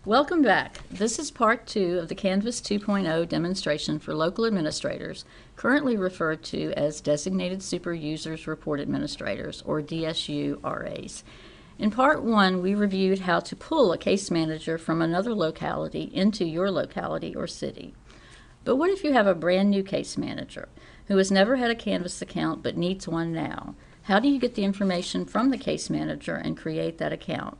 Welcome back. This is part 2 of the CANVaS 2.0 demonstration for local administrators, currently referred to as Designated Super Users Report Administrators, or DSU-RAs. In part 1, we reviewed how to pull a case manager from another locality into your locality or city. But what if you have a brand new case manager who has never had a CANVaS account but needs one now? How do you get the information from the case manager and create that account?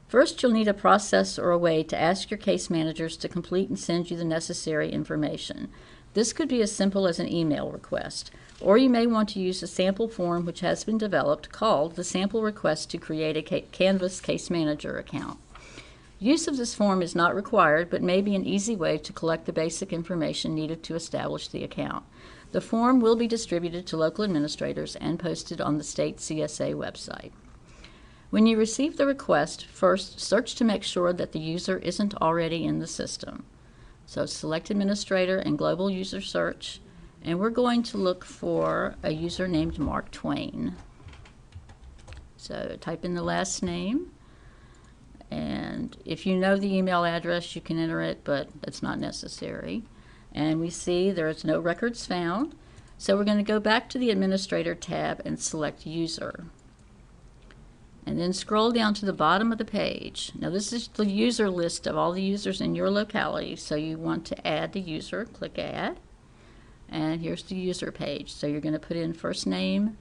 First, you'll need a process or a way to ask your case managers to complete and send you the necessary information. This could be as simple as an email request, or you may want to use a sample form which has been developed called the Sample Request to Create a CANVaS Case Manager Account. Use of this form is not required, but may be an easy way to collect the basic information needed to establish the account. The form will be distributed to local administrators and posted on the state CSA website. When you receive the request, first search to make sure that the user isn't already in the system. So select Administrator and Global User Search, and we're going to look for a user named Mark Twain. So type in the last name, and if you know the email address, you can enter it, but it's not necessary. And we see there is no records found, so we're going to go back to the Administrator tab and select User. And then scroll down to the bottom of the page. Now this is the user list of all the users in your locality, so you want to add the user, click Add, and here's the user page. So you're going to put in first name,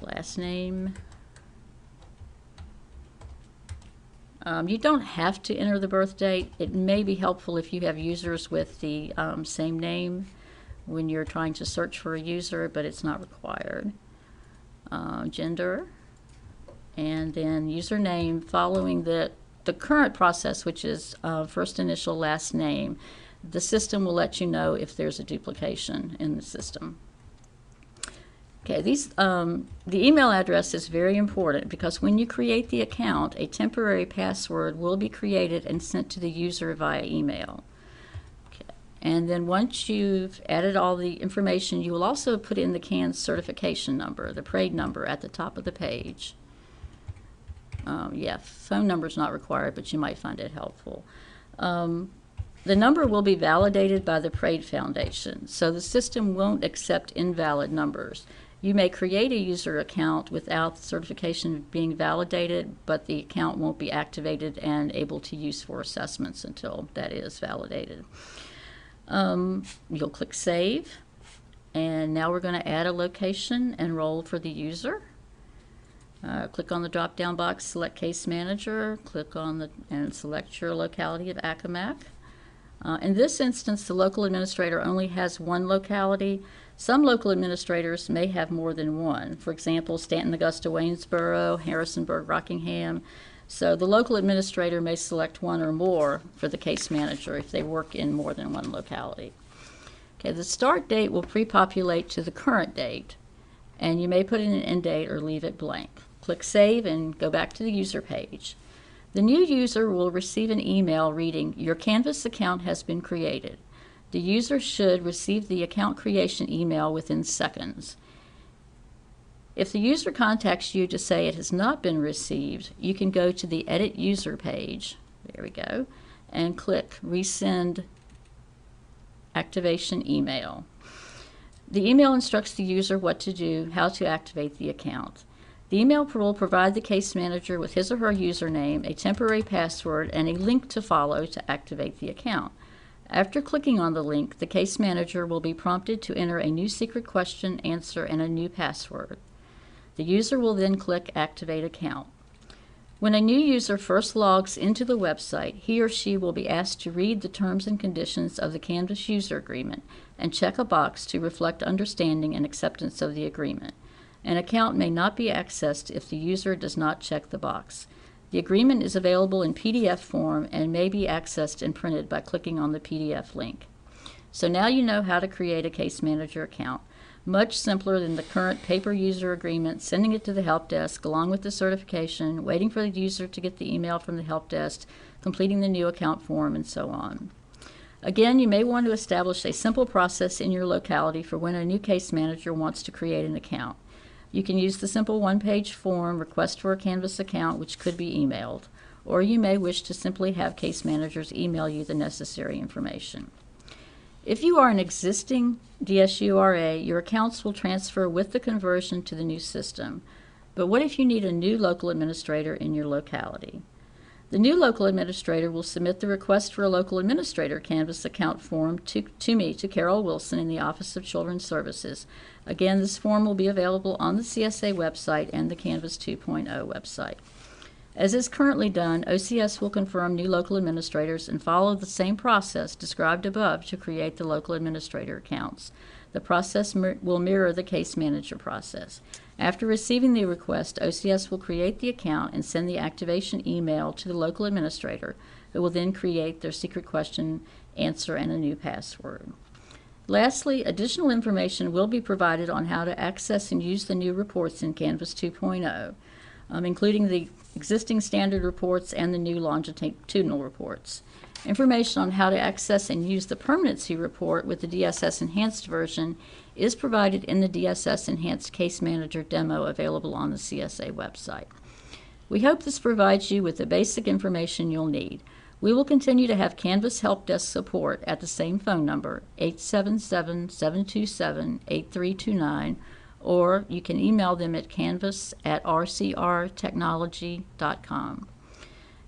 last name. You don't have to enter the birth date. It may be helpful if you have users with the same name when you're trying to search for a user, but it's not required. Gender. And then username following the current process, which is first initial, last name. The system will let you know if there's a duplication in the system. Okay, the email address is very important because when you create the account, a temporary password will be created and sent to the user via email. Okay. And then once you've added all the information, you will also put in the CAN certification number, the PRAID number, at the top of the page. Phone number is not required, but you might find it helpful. The number will be validated by the PRAID Foundation, so the system won't accept invalid numbers. You may create a user account without the certification being validated, but the account won't be activated and able to use for assessments until that is validated. You'll click Save, and now we're going to add a location and role for the user. Click on the drop-down box, select Case Manager, click on and select your locality of Accomack. In this instance, the local administrator only has one locality. Some local administrators may have more than one. For example, Stanton, Augusta, Waynesboro, Harrisonburg, Rockingham. So the local administrator may select one or more for the case manager if they work in more than one locality. Okay, the start date will pre-populate to the current date, and you may put in an end date or leave it blank. Click Save and go back to the user page. The new user will receive an email reading, "Your CANVaS account has been created." The user should receive the account creation email within seconds. If the user contacts you to say it has not been received, you can go to the Edit User page, there we go, and click Resend Activation Email. The email instructs the user what to do, how to activate the account. The email will provide the case manager with his or her username, a temporary password, and a link to follow to activate the account. After clicking on the link, the case manager will be prompted to enter a new secret question, answer, and a new password. The user will then click Activate Account. When a new user first logs into the website, he or she will be asked to read the terms and conditions of the CANVaS user agreement and check a box to reflect understanding and acceptance of the agreement. An account may not be accessed if the user does not check the box. The agreement is available in PDF form and may be accessed and printed by clicking on the PDF link. So now you know how to create a case manager account. Much simpler than the current paper user agreement, sending it to the help desk along with the certification, waiting for the user to get the email from the help desk, completing the new account form, and so on. Again, you may want to establish a simple process in your locality for when a new case manager wants to create an account. You can use the simple one-page form, request for a CANVaS account, which could be emailed, or you may wish to simply have case managers email you the necessary information. If you are an existing DSURA, your accounts will transfer with the conversion to the new system. But what if you need a new local administrator in your locality? The new local administrator will submit the request for a local administrator CANVaS account form to me, to Carol Wilson, in the Office of Children's Services. Again, this form will be available on the CSA website and the CANVaS 2.0 website. As is currently done, OCS will confirm new local administrators and follow the same process described above to create the local administrator accounts. The process will mirror the case manager process. After receiving the request, OCS will create the account and send the activation email to the local administrator, who will then create their secret question, answer, and a new password. Lastly, additional information will be provided on how to access and use the new reports in CANVaS 2.0, including the existing standard reports and the new longitudinal reports. Information on how to access and use the permanency report with the DSS Enhanced version is provided in the DSS Enhanced Case Manager demo available on the CSA website. We hope this provides you with the basic information you'll need. We will continue to have CANVaS Help Desk support at the same phone number, 877-727-8329, or you can email them at canvas@rcrtechnology.com.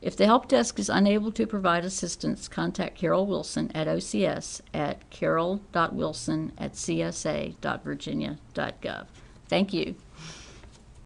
If the help desk is unable to provide assistance, contact Carol Wilson at OCS at carol.wilson@csa.virginia.gov. Thank you.